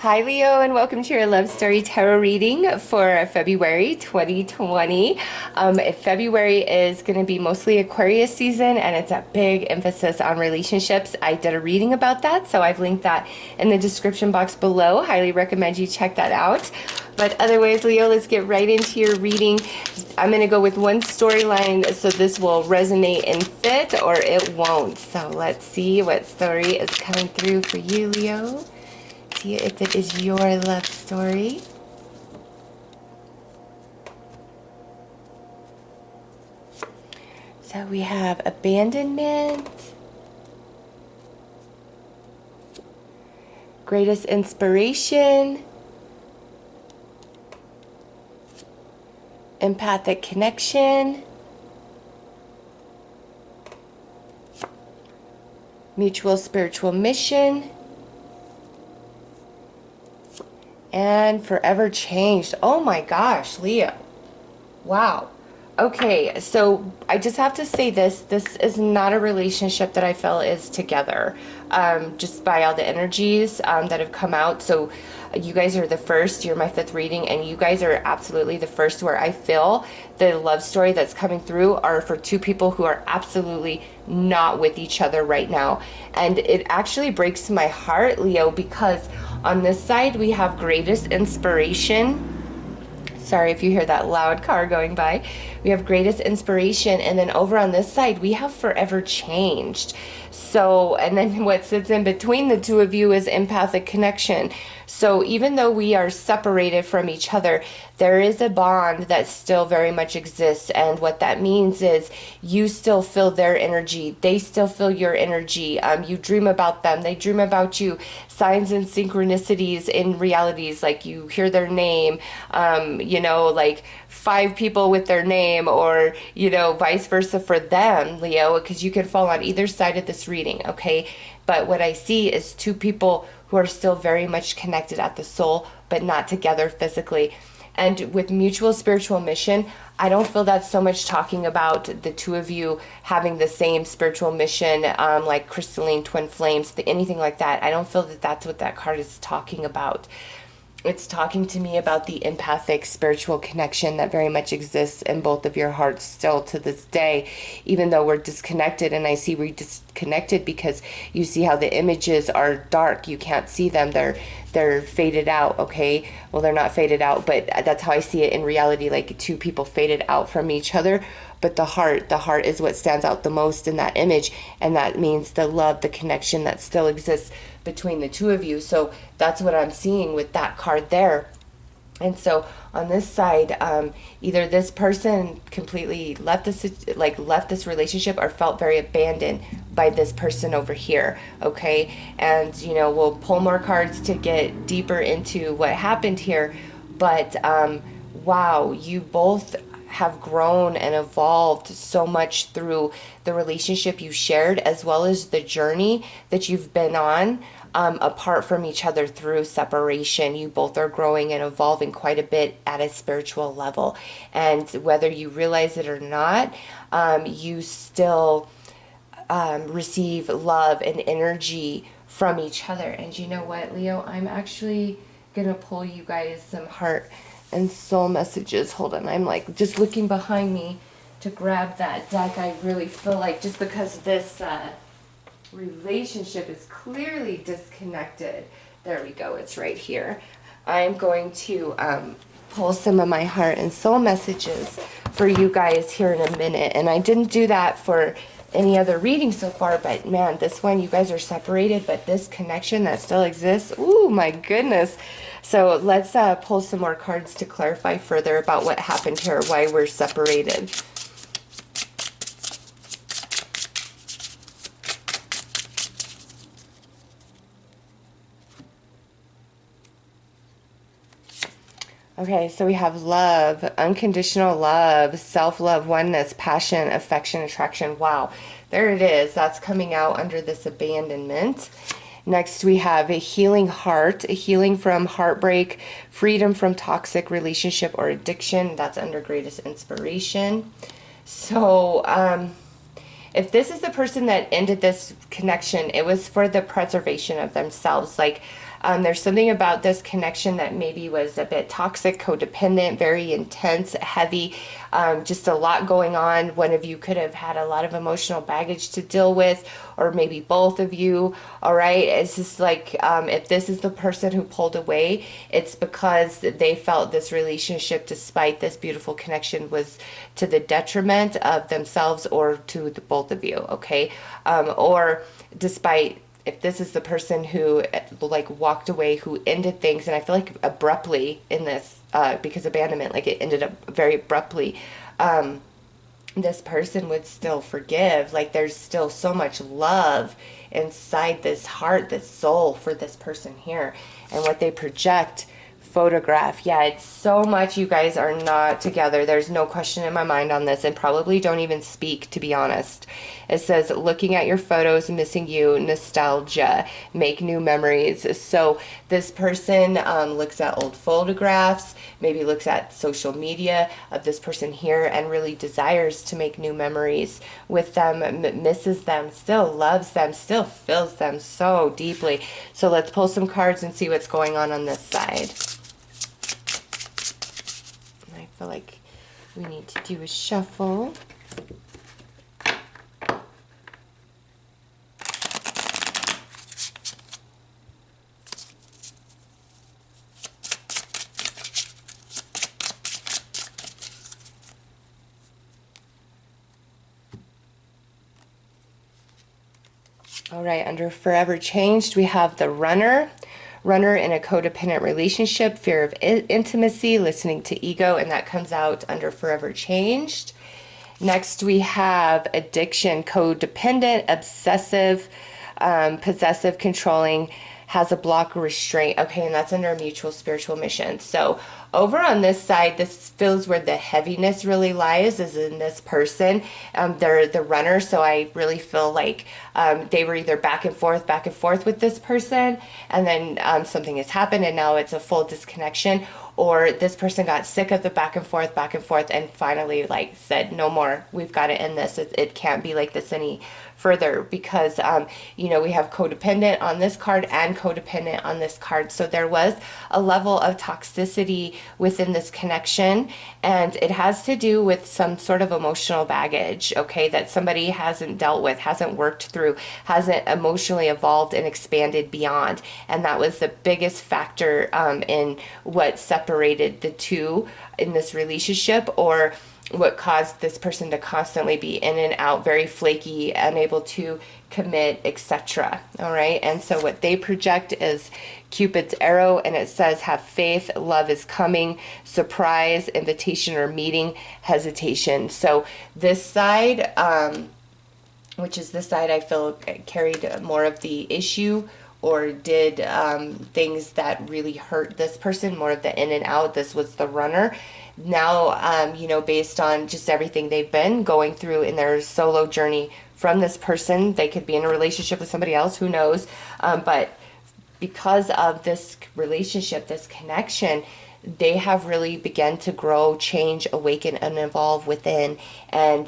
Hi, Leo, and welcome to your Love Story Tarot reading for February 2020. February is going to be mostly Aquarius season, and it's a big emphasis on relationships. I did a reading about that, so I've linked that in the description box below. Highly recommend you check that out. But otherwise, Leo, let's get right into your reading. I'm going to go with one storyline, so this will resonate and fit, or it won't. So let's see what story is coming through for you, Leo. See if it is your love story. So we have abandonment, greatest inspiration, empathic connection, mutual spiritual mission, and forever changed. Oh my gosh, Leo. Wow. Okay, so I just have to say this is not a relationship that I feel is together, just by all the energies that have come out. So you guys are the first, you're my fifth reading, and you guys are absolutely the first where I feel the love story that's coming through are for two people who are absolutely not with each other right now. And it actually breaks my heart, Leo, because on this side we have greatest inspiration. Sorry if you hear that loud car going by. We have greatest inspiration, and then over on this side we have forever changed. So, and then what sits in between the two of you is empathic connection. So even though we are separated from each other, there is a bond that still very much exists. And what that means is you still feel their energy. They still feel your energy. You dream about them. They dream about you. Signs and synchronicities in realities, like you hear their name, like 5 people with their name, or, vice versa for them, Leo, because you can fall on either side of this reading, okay? But what I see is two people who are still very much connected at the soul, but not together physically. And with mutual spiritual mission, I don't feel that's so much talking about the two of you having the same spiritual mission, like crystalline twin flames, anything like that. I don't feel that that's what that card is talking about. It's talking to me about the empathic spiritual connection that very much exists in both of your hearts still to this day, even though we're disconnected. And I see we're disconnected because you see how the images are dark. You can't see them. They're faded out, okay? Well, they're not faded out, but that's how I see it in reality, like two people faded out from each other. But the heart is what stands out the most in that image, and that means the love, the connection that still exists between the two of you. So that's what I'm seeing with that card there. And so on this side, either this person completely left this relationship, or felt very abandoned by this person over here, okay? And we'll pull more cards to get deeper into what happened here. But wow, you both have grown and evolved so much through the relationship you shared, as well as the journey that you've been on, apart from each other through separation. You both are growing and evolving quite a bit at a spiritual level. And whether you realize it or not, you still receive love and energy from each other. And you know what, Leo? I'm actually going to pull you guys some heart and soul messages. Hold on, I'm like just looking behind me to grab that deck. I really feel like just because this relationship is clearly disconnected, there we go, it's right here. I'm going to pull some of my heart and soul messages for you guys here in a minute. And I didn't do that for any other reading so far, but man, this one, you guys are separated, but this connection that still exists, ooh, my goodness. So let's pull some more cards to clarify further about what happened here, why we're separated. Okay, so we have love, unconditional love, self-love, oneness, passion, affection, attraction. Wow, there it is. That's coming out under this abandonment. Next, we have a healing heart, a healing from heartbreak, freedom from toxic relationship or addiction. That's under greatest inspiration. So, if this is the person that ended this connection, it was for the preservation of themselves. Like, There's something about this connection that maybe was a bit toxic, codependent, very intense, heavy, just a lot going on. One of you could have had a lot of emotional baggage to deal with, or maybe both of you. All right. It's just like, if this is the person who pulled away, it's because they felt this relationship, despite this beautiful connection, was to the detriment of themselves or to the both of you. Okay. Or despite, if this is the person who like walked away, who ended things, and I feel like abruptly in this, because abandonment, like it ended up very abruptly, this person would still forgive. Like there's still so much love inside this heart, this soul for this person here, and what they project, photograph. Yeah, it's so much. You guys are not together. There's no question in my mind on this, and probably don't even speak, to be honest. It says, looking at your photos, missing you, nostalgia, make new memories. So this person looks at old photographs, maybe looks at social media of this person here, and really desires to make new memories with them, misses them, still loves them, still feels them so deeply. So let's pull some cards and see what's going on this side. I feel like we need to do a shuffle. All right, under Forever Changed, we have the Runner. Runner in a codependent relationship, fear of intimacy, listening to ego, and that comes out under Forever Changed. Next, we have addiction, codependent, obsessive, possessive, controlling, has a block or restraint. Okay, and that's under mutual spiritual mission. So over on this side, this feels where the heaviness really lies, is in this person. They're the runner, so I really feel like they were either back and forth with this person, and then something has happened, and now it's a full disconnection, or this person got sick of the back and forth, and finally like said, no more, we've got to end this. It can't be like this any further, because you know, we have codependent on this card and codependent on this card. So there was a level of toxicity within this connection, and it has to do with some sort of emotional baggage, okay, that somebody hasn't dealt with, hasn't worked through, hasn't emotionally evolved and expanded beyond. And that was the biggest factor in what separated the two in this relationship, or what caused this person to constantly be in and out, very flaky, unable to commit, etc. All right. And so what they project is Cupid's arrow, and it says, have faith, love is coming, surprise, invitation or meeting, hesitation. So this side, which is the side I feel carried more of the issue, or did things that really hurt this person, more of the in and out. This was the runner. Now, you know, based on just everything they've been going through in their solo journey from this person, they could be in a relationship with somebody else, who knows, but because of this relationship, this connection, they have really begun to grow, change, awaken, and evolve within. And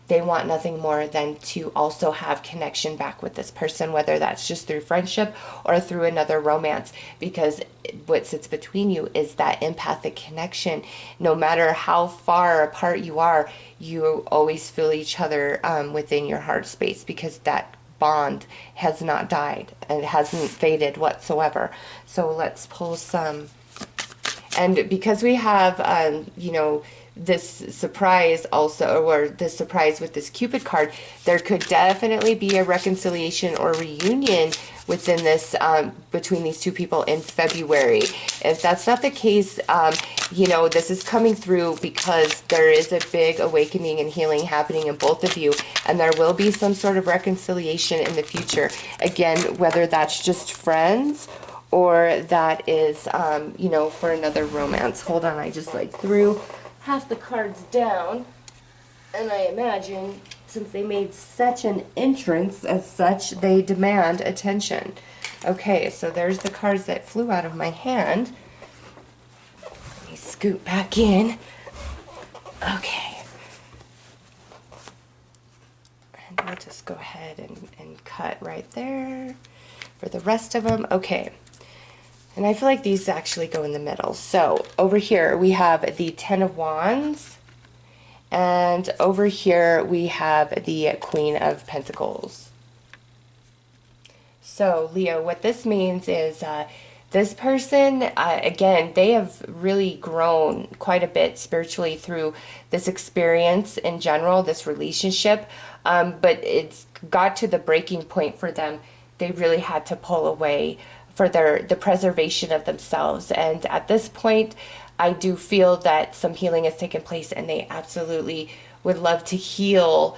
they want nothing more than to also have connection back with this person, whether that's just through friendship or through another romance, because what sits between you is that empathic connection. No matter how far apart you are, you always feel each other within your heart space, because that bond has not died and it hasn't faded whatsoever. So let's pull some. And because we have, you know, this surprise also, or this surprise with this Cupid card, there could definitely be a reconciliation or reunion within this, between these two people in February. If that's not the case, you know, this is coming through because there is a big awakening and healing happening in both of you, and there will be some sort of reconciliation in the future. Again, whether that's just friends, or that is, you know, for another romance. Hold on, I just like threw half the cards down, and I imagine since they made such an entrance as such, they demand attention. Okay, so there's the cards that flew out of my hand. Let me scoot back in. Okay. And we'll just go ahead and cut right there for the rest of them. Okay. And I feel like these actually go in the middle. So over here we have the Ten of Wands. And over here we have the Queen of Pentacles. So Leo, what this means is this person, again, they have really grown quite a bit spiritually through this experience in general, this relationship. But it's got to the breaking point for them. They really had to pull away for the preservation of themselves. And at this point, I do feel that some healing has taken place, and they absolutely would love to heal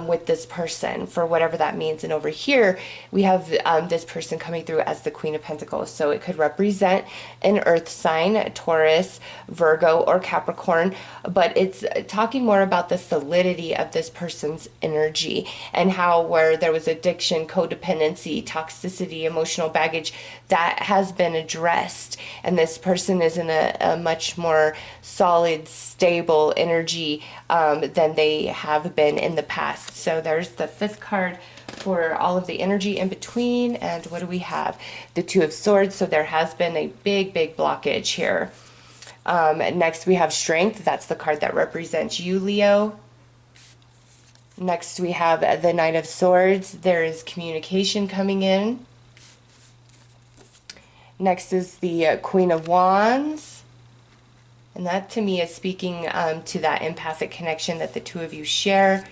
with this person for whatever that means. And over here we have this person coming through as the Queen of Pentacles, so it could represent an earth sign, Taurus, Virgo, or Capricorn, but it's talking more about the solidity of this person's energy and how where there was addiction, codependency, toxicity, emotional baggage, that has been addressed, and this person is in a much more solid, stable energy than they have been in the past. So there's the fifth card for all of the energy in between. And what do we have? The Two of Swords. So there has been a big blockage here. Next we have Strength. That's the card that represents you, Leo. Next we have the Knight of Swords. There is communication coming in. Next is the Queen of Wands. And that to me is speaking to that empathic connection that the two of you share.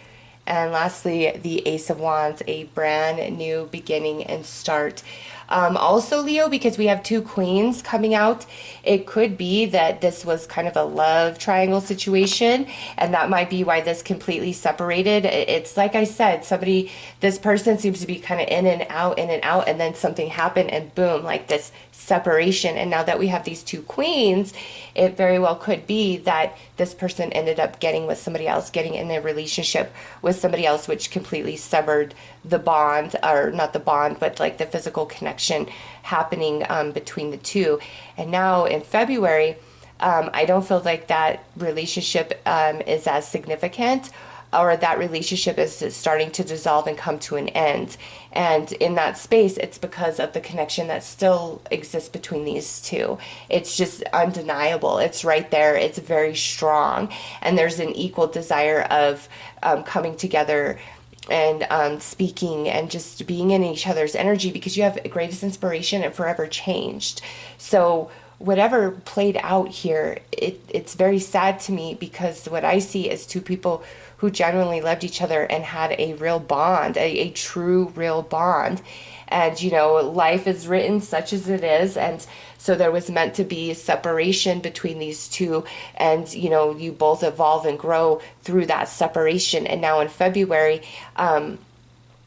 And lastly, the Ace of Wands, a brand new beginning and start. Also, Leo, because we have two queens coming out, it could be that this was kind of a love triangle situation, and that might be why this completely separated. It's like I said, this person seems to be kind of in and out, and then something happened, and boom, like this separation. And now that we have these two queens, it very well could be that this person ended up getting with somebody else, getting in a relationship with somebody else, which completely severed the bond, or not the bond, but like the physical connection happening between the two. And now in February, I don't feel like that relationship is as significant, or that relationship is starting to dissolve and come to an end. And in that space, it's because of the connection that still exists between these two. It's just undeniable. It's right there. It's very strong. And there's an equal desire of coming together and speaking and just being in each other's energy, because you have greatest inspiration and forever changed. So whatever played out here, it's very sad to me, because what I see is two people who genuinely loved each other and had a real bond, a true real bond. And life is written such as it is, and so there was meant to be separation between these two, and you both evolve and grow through that separation. And now in February,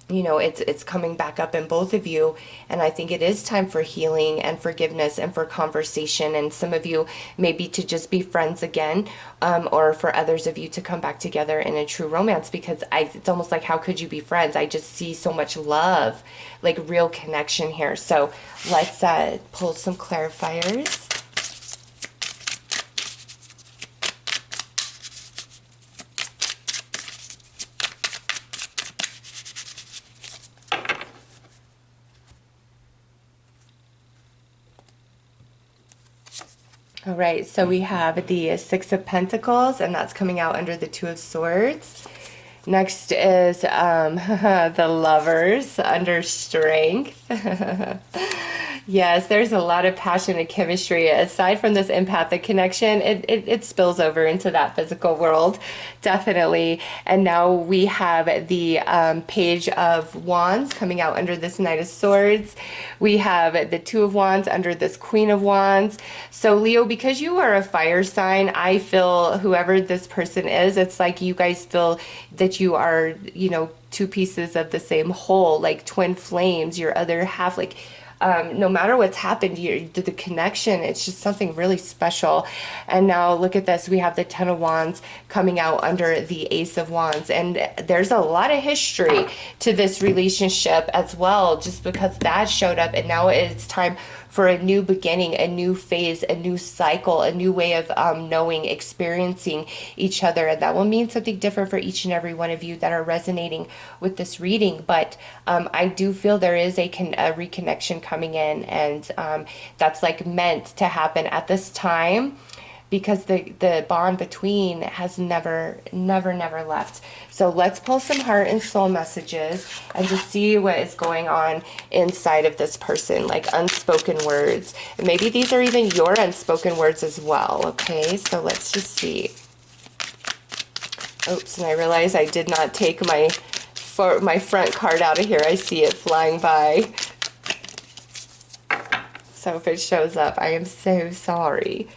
it's coming back up in both of you, and I think it is time for healing and forgiveness and for conversation. And some of you maybe to just be friends again, or for others of you to come back together in a true romance, because it's almost like, how could you be friends? I just see so much love, like real connection here. So let's pull some clarifiers. All right, so we have the Six of Pentacles, and that's coming out under the Two of Swords. Next is the Lovers under Strength. Yes, there's a lot of passion and chemistry. Aside from this empathic connection, it spills over into that physical world, definitely. And now we have the Page of Wands coming out under this Knight of Swords. We have the Two of Wands under this Queen of Wands. So Leo, because you are a fire sign, I feel whoever this person is, it's like you guys feel that you are, two pieces of the same whole, like twin flames, your other half, like no matter what's happened, the connection, it's just something really special. And now look at this, we have the Ten of Wands coming out under the Ace of Wands, and there's a lot of history to this relationship as well, just because that showed up. And now it's time for a new beginning, a new phase, a new cycle, a new way of knowing, experiencing each other. And that will mean something different for each and every one of you that are resonating with this reading. But I do feel there is a reconnection coming in, and that's like meant to happen at this time, because the bond between has never left. So let's pull some heart and soul messages and just see what is going on inside of this person, like unspoken words. And maybe these are even your unspoken words as well. Okay, so let's just see. Oops, and I realize I did not take my front card out of here. I see it flying by. So if it shows up, I am so sorry.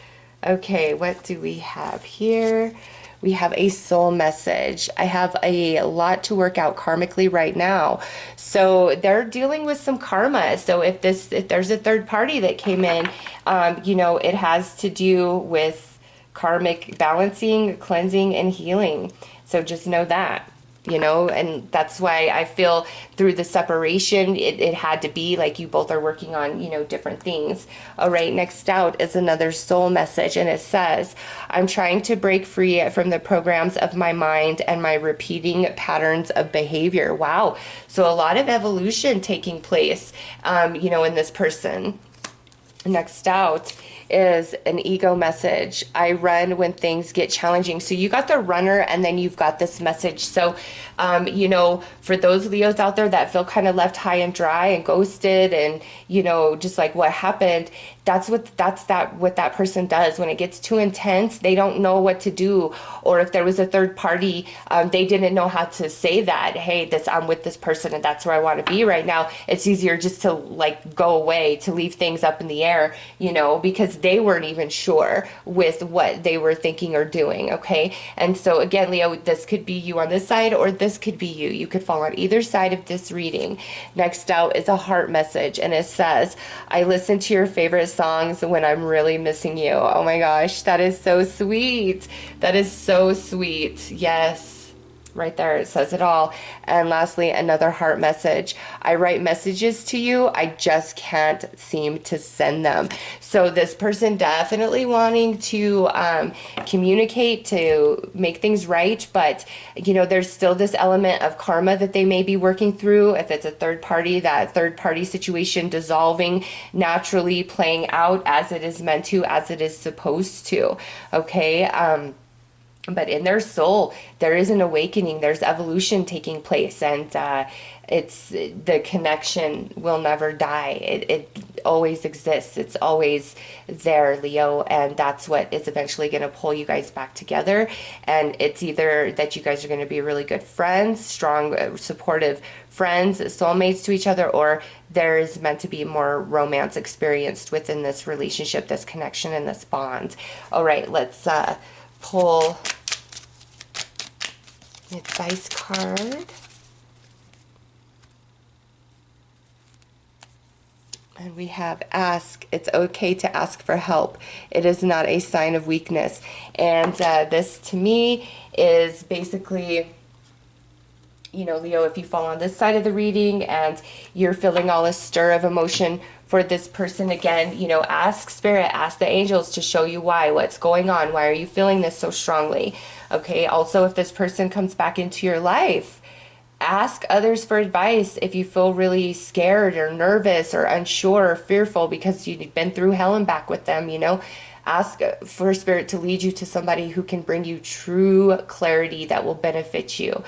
Okay, what do we have here? We have a soul message. I have a lot to work out karmically right now. So they're dealing with some karma. So if there's a third party that came in, you know, it has to do with karmic balancing, cleansing, and healing. So just know that. You know, and that's why I feel through the separation, it had to be like you both are working on, you know, different things. All right, next out is another soul message, and it says, I'm trying to break free from the programs of my mind and my repeating patterns of behavior. Wow. So a lot of evolution taking place, you know, in this person. Next out is an ego message. I run when things get challenging. So you got the runner, and then you've got this message. So, you know, for those Leos out there that feel kind of left high and dry and ghosted, and, you know, just like what happened, what that person does. When it gets too intense, they don't know what to do. Or if there was a third party, they didn't know how to say that, hey, I'm with this person and that's where I want to be right now. It's easier just to like go away, to leave things up in the air, you know, because they weren't even sure with what they were thinking or doing. Okay. And so again, Leo, this could be you on this side, or this could be you. You could fall on either side of this reading. Next out is a heart message, and it says, I listen to your favorite songs when I'm really missing you. Oh my gosh, that is so sweet. That is so sweet. Yes. Right there, it says it all. And lastly, another heart message. I write messages to you, I just can't seem to send them. So this person definitely wanting to communicate, to make things right, but you know, there's still this element of karma that they may be working through. If it's a third party, that third party situation dissolving naturally, playing out as it is meant to, as it is supposed to. Okay. But in their soul, there is an awakening, there's evolution taking place, and it's the connection will never die. It always exists. It's always there, Leo, and that's what is eventually going to pull you guys back together. And it's either that you guys are going to be really good friends, strong, supportive friends, soulmates to each other, or there is meant to be more romance experienced within this relationship, this connection, and this bond. All right, let's pull the advice card. And we have ask. It's okay to ask for help. It is not a sign of weakness. And this to me is basically, you know, Leo, if you fall on this side of the reading and you're feeling all a stir of emotion for this person, again, you know, ask Spirit, ask the angels to show you what's going on. Why are you feeling this so strongly? Okay. Also, if this person comes back into your life, ask others for advice if you feel really scared or nervous or unsure or fearful because you've been through hell and back with them, you know. Ask for Spirit to lead you to somebody who can bring you true clarity that will benefit you.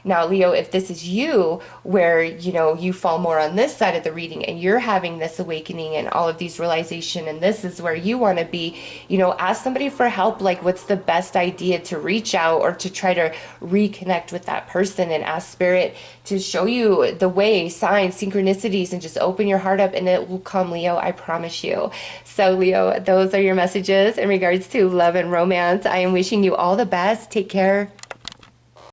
Now, Leo, if this is you, where, you know, you fall more on this side of the reading and you're having this awakening and all of these realization, and this is where you want to be, you know, ask somebody for help. Like, what's the best idea to reach out or to try to reconnect with that person, and ask Spirit to show you the way, signs, synchronicities, and just open your heart up, and it will come, Leo. I promise you. So, Leo, those are your messages in regards to love and romance. I am wishing you all the best. Take care.